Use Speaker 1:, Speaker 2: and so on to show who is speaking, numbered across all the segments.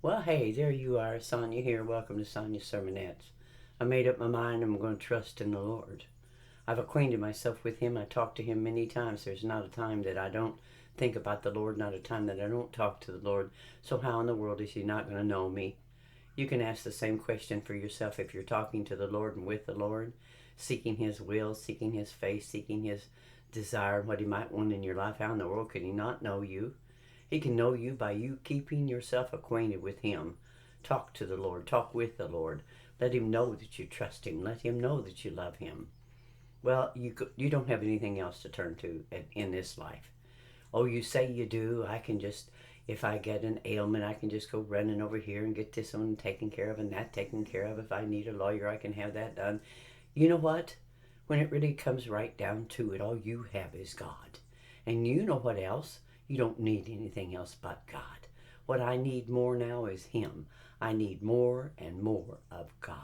Speaker 1: Well, hey, there you are, Sonia here. Welcome to Sonia's Sermonettes. I made up my mind I'm going to trust in the Lord. I've acquainted myself with Him. I talk to Him many times. There's not a time that I don't think about the Lord, not a time that I don't talk to the Lord. So how in the world is He not going to know me? You can ask the same question for yourself if you're talking to the Lord and with the Lord, seeking His will, seeking His face, seeking His desire, what He might want in your life. How in the world could He not know you? He can know you by you keeping yourself acquainted with Him. Talk to the Lord. Talk with the Lord. Let Him know that you trust Him. Let Him know that you love Him. Well, you don't have anything else to turn to in this life. Oh, you say you do. I can just, if I get an ailment, I can just go running over here and get this one taken care of and that taken care of. If I need a lawyer, I can have that done. You know what? When it really comes right down to it, all you have is God. And you know what else? You don't need anything else but God. What I need more now is Him. I need more and more of God.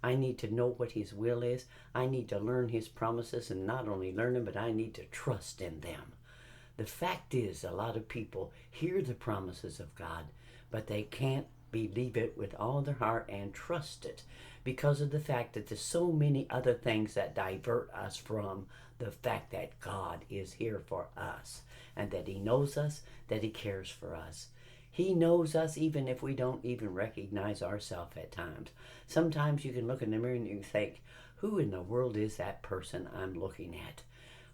Speaker 1: I need to know what His will is. I need to learn His promises, and not only learn them, but I need to trust in them. The fact is, a lot of people hear the promises of God, but they can't believe it with all their heart and trust it because of the fact that there's so many other things that divert us from the fact that God is here for us and that He knows us, that He cares for us. He knows us even if we don't even recognize ourselves at times. Sometimes you can look in the mirror and you think, who in the world is that person I'm looking at?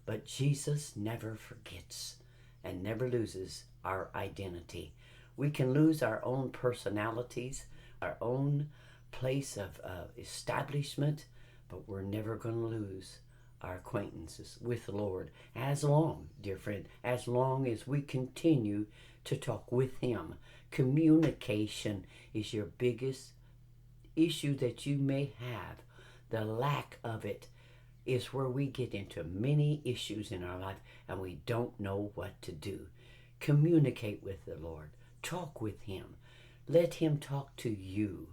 Speaker 1: But Jesus never forgets and never loses our identity. We can lose our own personalities, our own place of establishment, but we're never going to lose our acquaintances with the Lord. As long, dear friend, as long as we continue to talk with Him. Communication is your biggest issue that you may have. The lack of it is where we get into many issues in our life and we don't know what to do. Communicate with the Lord. Talk with Him. Let Him talk to you.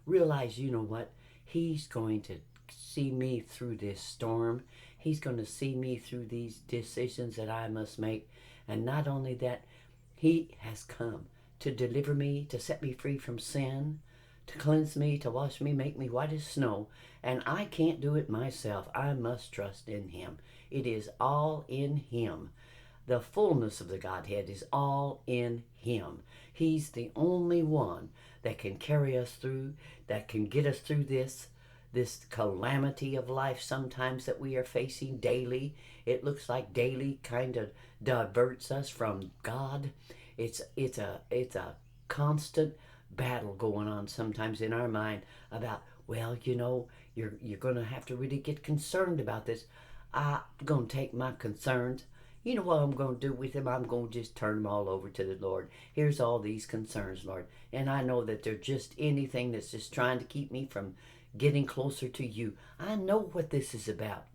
Speaker 1: Realize, you know what? He's going to see me through this storm. He's going to see me through these decisions that I must make. And not only that, He has come to deliver me, to set me free from sin, to cleanse me, to wash me, make me white as snow. And I can't do it myself. I must trust in Him. It is all in Him. The fullness of the Godhead is all in Him. He's the only one that can carry us through, that can get us through this calamity of life sometimes that we are facing daily. It looks like daily kind of diverts us from God. It's a constant battle going on sometimes in our mind about, well, you know, you're going to have to really get concerned about this. I'm going to take my concerns. You know what I'm going to do with them? I'm going to just turn them all over to the Lord. Here's all these concerns, Lord. And I know that they're just anything that's just trying to keep me from getting closer to you. I know what this is about.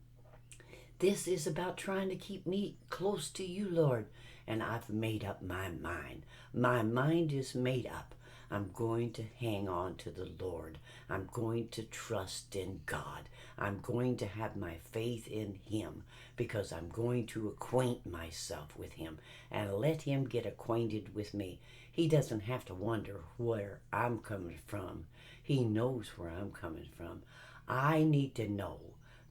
Speaker 1: This is about trying to keep me close to you, Lord. And I've made up my mind. My mind is made up. I'm going to hang on to the Lord. I'm going to trust in God. I'm going to have my faith in Him because I'm going to acquaint myself with Him and let Him get acquainted with me. He doesn't have to wonder where I'm coming from. He knows where I'm coming from. I need to know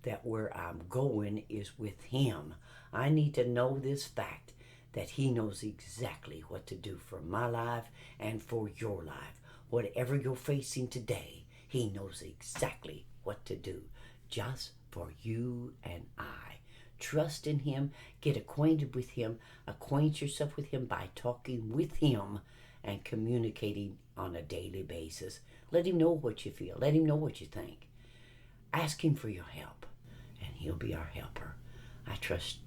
Speaker 1: that where I'm going is with Him. I need to know this fact that He knows exactly what to do for my life and for your life. Whatever you're facing today, He knows exactly what to do just for you and I. Trust in Him, get acquainted with Him, acquaint yourself with Him by talking with Him and communicating on a daily basis. Let Him know what you feel. Let Him know what you think. Ask Him for your help, and He'll be our helper. I trust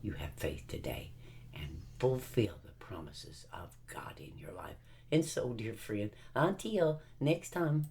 Speaker 1: you have faith today and fulfill the promises of God in your life. And so, dear friend, until next time.